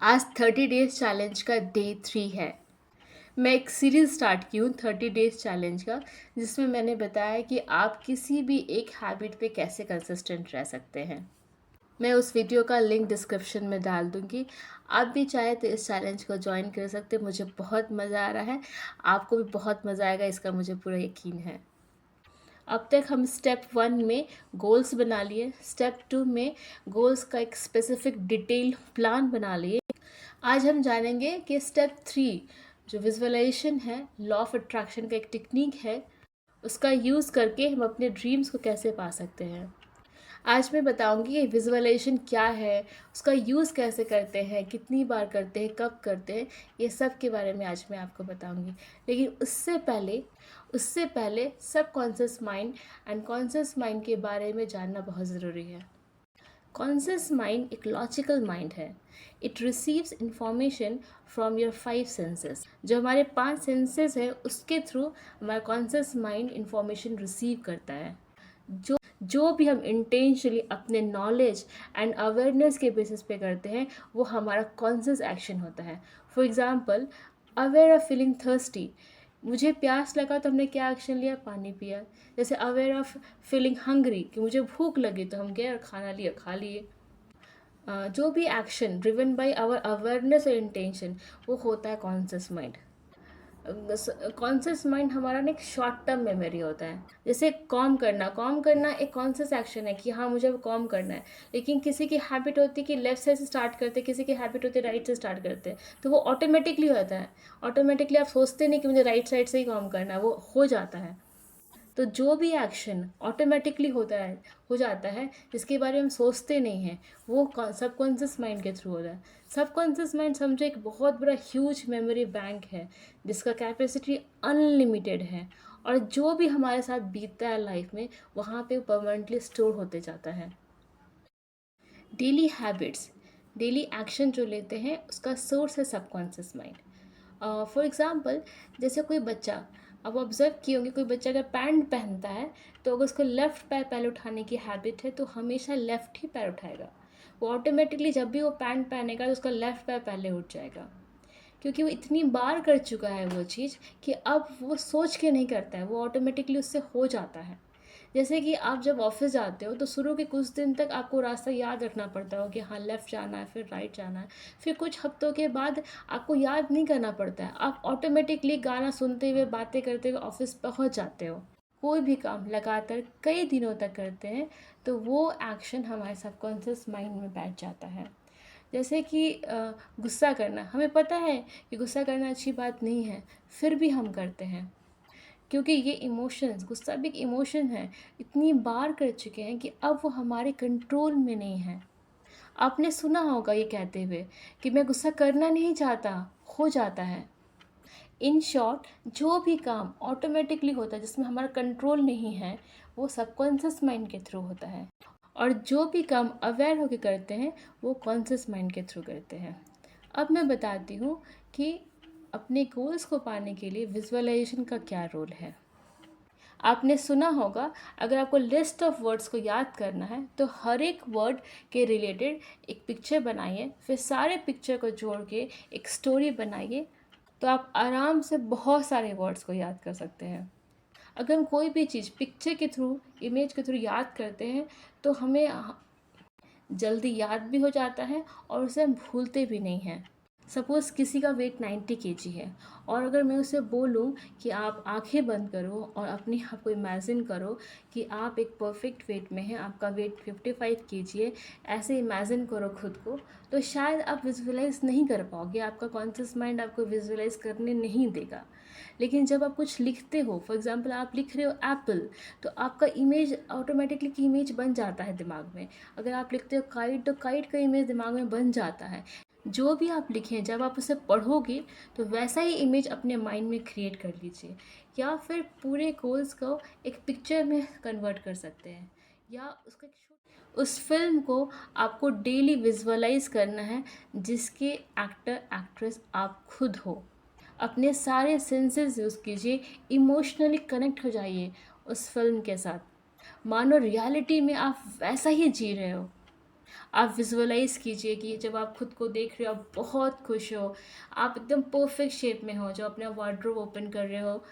आज 30 days challenge का day 3 है। मैं एक सीरीज़ स्टार्ट की हूँ 30 डेज़ चैलेंज का, जिसमें मैंने बताया कि आप किसी भी एक हैबिट पे कैसे कंसिस्टेंट रह सकते हैं। मैं उस वीडियो का लिंक डिस्क्रिप्शन में डाल दूँगी। आप भी चाहे तो इस चैलेंज को जॉइन कर सकते हैं। मुझे बहुत मज़ा आ रहा है, आपको भी बहुत मज़ा आएगा, इसका मुझे पूरा यकीन है। अब तक हम स्टेप 1 में गोल्स बना लिए, स्टेप 2 में गोल्स का एक स्पेसिफिक डिटेल प्लान बना लिए। आज हम जानेंगे कि स्टेप 3 जो विजुअलाइजेशन है, लॉ ऑफ अट्रैक्शन का एक टेक्निक है, उसका यूज़ करके हम अपने ड्रीम्स को कैसे पा सकते हैं। आज मैं बताऊंगी कि विजुअलाइजेशन क्या है, उसका यूज़ कैसे करते हैं, कितनी बार करते हैं, कब करते हैं, ये सब के बारे में आज मैं आपको बताऊंगी। लेकिन उससे पहले सब conscious mind and conscious mind के बारे में जानना बहुत ज़रूरी है। कॉन्शियस माइंड एक लॉजिकल माइंड है। It receives information from your 5 senses. जो हमारे 5 सेंसेस हैं उसके थ्रू हमारा कॉन्शियस माइंड इंफॉर्मेशन रिसीव करता है। जो भी हम इंटेंशनली अपने नॉलेज एंड अवेयरनेस के बेसिस पे करते हैं वो हमारा कॉन्शियस एक्शन होता है। For example, aware of feeling thirsty, मुझे प्यास लगा तो हमने क्या एक्शन लिया, पानी पिया। जैसे अवेयर ऑफ फीलिंग हंग्री, कि मुझे भूख लगी तो हम गए और खाना लिया, खा लिए। जो भी action driven by our awareness और इंटेंशन वो होता है कॉन्शियस माइंड। कॉन्शियस माइंड हमारा ना एक शॉर्ट टर्म मेमोरी होता है। जैसे कॉम करना एक कॉन्शियस एक्शन है कि हाँ मुझे अब कॉम करना है। लेकिन किसी की हैबिट होती है कि लेफ्ट साइड से स्टार्ट करते हैं, किसी की हैबिट होती है राइट से स्टार्ट करते हैं, तो वो ऑटोमेटिकली होता है। ऑटोमेटिकली आप सोचते नहीं कि मुझे राइट साइड से ही कॉम करना है, वो हो जाता है। तो जो भी एक्शन ऑटोमेटिकली होता है, हो जाता है, जिसके बारे में हम सोचते नहीं हैं, वो सबकॉन्शियस माइंड के थ्रू होता है। सबकॉन्शियस माइंड समझो एक बहुत बड़ा ह्यूज मेमोरी बैंक है, जिसका कैपेसिटी अनलिमिटेड है। और जो भी हमारे साथ बीतता है लाइफ में, वहाँ पे परमानेंटली स्टोर होते जाता है। डेली हैबिट्स, डेली एक्शन जो लेते हैं उसका सोर्स है सबकॉन्शियस माइंड। फॉर एग्ज़ाम्पल, जैसे कोई बच्चा, अब ऑब्ज़र्व किए होंगे, कोई बच्चा अगर पैंट पहनता है तो अगर उसको लेफ़्ट पैर पहले उठाने की हैबिट है तो हमेशा लेफ़्ट ही पैर उठाएगा। वो ऑटोमेटिकली जब भी वो पैंट पहनेगा तो उसका लेफ़्ट पैर पहले उठ जाएगा, क्योंकि वो इतनी बार कर चुका है वो चीज़ कि अब वो सोच के नहीं करता है, वो ऑटोमेटिकली उससे हो जाता है। जैसे कि आप जब ऑफिस जाते हो तो शुरू के कुछ दिन तक आपको रास्ता याद रखना पड़ता हो कि हाँ लेफ़्ट जाना है, फिर राइट जाना है। फिर कुछ हफ्तों के बाद आपको याद नहीं करना पड़ता है, आप ऑटोमेटिकली गाना सुनते हुए, बातें करते हुए ऑफिस पहुंच जाते हो। कोई भी काम लगातार कई दिनों तक करते हैं तो वो एक्शन हमारे सबकॉन्शियस माइंड में बैठ जाता है। जैसे कि गुस्सा करना, हमें पता है कि गुस्सा करना अच्छी बात नहीं है, फिर भी हम करते हैं, क्योंकि ये इमोशंस, गुस्सा भी एक इमोशन है, इतनी बार कर चुके हैं कि अब वो हमारे कंट्रोल में नहीं है। आपने सुना होगा ये कहते हुए कि मैं गुस्सा करना नहीं चाहता, हो जाता है। इन शॉर्ट, जो भी काम ऑटोमेटिकली होता है जिसमें हमारा कंट्रोल नहीं है, वो सबकॉन्शियस माइंड के थ्रू होता है। और जो भी काम अवेयर होकर करते हैं वो कॉन्शियस माइंड के थ्रू करते हैं। अब मैं बताती हूँ कि अपने गोल्स को पाने के लिए विजुअलाइजेशन का क्या रोल है। आपने सुना होगा, अगर आपको लिस्ट ऑफ वर्ड्स को याद करना है तो हर एक वर्ड के रिलेटेड एक पिक्चर बनाइए, फिर सारे पिक्चर को जोड़ के एक स्टोरी बनाइए, तो आप आराम से बहुत सारे वर्ड्स को याद कर सकते हैं। अगर हम कोई भी चीज़ पिक्चर के थ्रू, इमेज के थ्रू याद करते हैं तो हमें जल्दी याद भी हो जाता है और उसे हम भूलते भी नहीं हैं। सपोज़ किसी का वेट 90 केजी है और अगर मैं उसे बोलूँ कि आप आंखें बंद करो और अपने आप को इमेजिन करो कि आप एक परफेक्ट वेट में हैं, आपका वेट 55 केजी है, ऐसे इमेजिन करो खुद को, तो शायद आप विजुअलाइज नहीं कर पाओगे, आपका कॉन्शियस माइंड आपको विजुअलाइज करने नहीं देगा। लेकिन जब आप कुछ लिखते हो, फॉर एग्जांपल आप लिख रहे हो एप्पल, तो आपका इमेज ऑटोमेटिकली की इमेज बन जाता है दिमाग में। अगर आप लिखते हो काइट, तो काइट का इमेज दिमाग में बन जाता है। जो भी आप लिखें जब आप उसे पढ़ोगे तो वैसा ही इमेज अपने माइंड में क्रिएट कर लीजिए, या फिर पूरे गोल्स को एक पिक्चर में कन्वर्ट कर सकते हैं, या उसका उस फिल्म को आपको डेली विजुअलाइज करना है जिसके एक्टर एक्ट्रेस आप खुद हो। अपने सारे सेंसेस यूज़ कीजिए, इमोशनली कनेक्ट हो जाइए उस फिल्म के साथ, मानो रियलिटी में आप वैसा ही जी रहे हो। आप विज़ुअलाइज़ कीजिए कि जब आप खुद को देख रहे हो, आप बहुत खुश हो, आप एकदम परफेक्ट शेप में हो, जब अपना वार्डरोब ओपन कर रहे हो,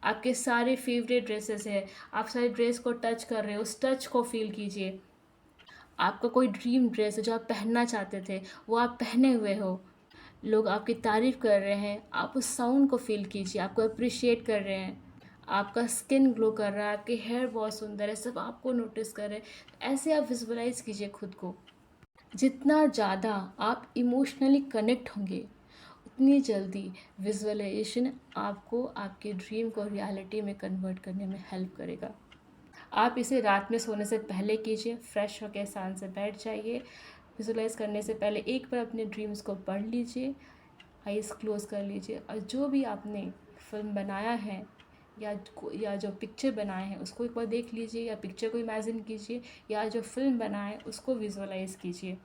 आपके सारे फेवरेट ड्रेसेस हैं, आप सारे ड्रेस को टच कर रहे हो, उस टच को फ़ील कीजिए। आपका कोई ड्रीम ड्रेस है जो आप पहनना चाहते थे, वो आप पहने हुए हो। लोग आपकी तारीफ़ कर रहे हैं, आप उस साउंड को फ़ील कीजिए, आपको एप्रिशिएट कर रहे हैं। आपका स्किन ग्लो कर रहा है, आपके हेयर बहुत सुंदर है, सब आपको नोटिस कर रहे हैं। ऐसे आप विज़ुअलाइज़ कीजिए खुद को। जितना ज़्यादा आप इमोशनली कनेक्ट होंगे, उतनी जल्दी विज़ुअलाइज़ेशन आपको आपके ड्रीम को रियलिटी में कन्वर्ट करने में हेल्प करेगा। आप इसे रात में सोने से पहले कीजिए, फ्रेश होकर शांत से बैठ जाइए। विज़ुअलाइज़ करने से पहले एक बार अपने ड्रीम्स को पढ़ लीजिए, आइज़ क्लोज़ कर लीजिए और जो भी आपने फ़िल्म बनाया है या जो पिक्चर बनाए हैं उसको एक बार देख लीजिए, या पिक्चर को इमेजिन कीजिए, या जो फ़िल्म बनाए उसको विज़ुअलाइज़ कीजिए।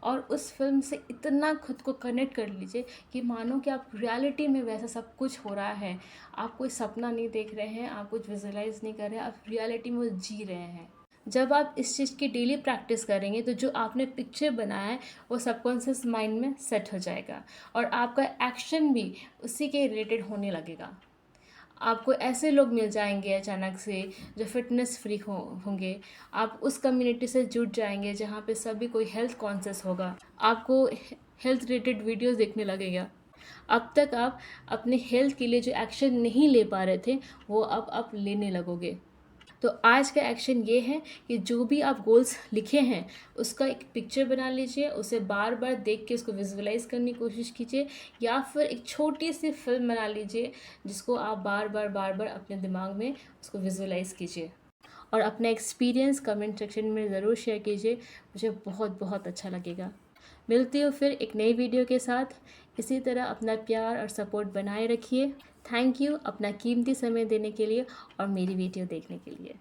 और उस फ़िल्म से इतना खुद को कनेक्ट कर लीजिए कि मानो कि आप रियलिटी में वैसा सब कुछ हो रहा है। आप कोई सपना नहीं देख रहे हैं, आप कुछ विज़ुअलाइज़ नहीं कर रहे हैं, आप रियलिटी में वो जी रहे हैं। जब आप इस चीज़ की डेली प्रैक्टिस करेंगे तो जो आपने पिक्चर बनाया है वो सबकॉन्शियस माइंड में सेट हो जाएगा और आपका एक्शन भी उसी के रिलेटेड होने लगेगा। आपको ऐसे लोग मिल जाएंगे अचानक से जो फिटनेस फ्रीक होंगे। आप उस कम्युनिटी से जुड़ जाएंगे जहाँ पे सभी कोई हेल्थ कॉन्शियस होगा। आपको हेल्थ रिलेटेड वीडियोस देखने लगेगा। अब तक आप अपने हेल्थ के लिए जो एक्शन नहीं ले पा रहे थे वो अब आप लेने लगोगे। तो आज का एक्शन ये है कि जो भी आप गोल्स लिखे हैं उसका एक पिक्चर बना लीजिए, उसे बार बार देख के उसको विजुअलाइज करने की कोशिश कीजिए, या फिर एक छोटी सी फिल्म बना लीजिए जिसको आप बार बार अपने दिमाग में उसको विजुअलाइज कीजिए और अपना एक्सपीरियंस कमेंट सेक्शन में ज़रूर शेयर कीजिए। मुझे बहुत बहुत अच्छा लगेगा। मिलती हूँ फिर एक नई वीडियो के साथ। इसी तरह अपना प्यार और सपोर्ट बनाए रखिए। थैंक यू अपना कीमती समय देने के लिए और मेरी वीडियो देखने के लिए।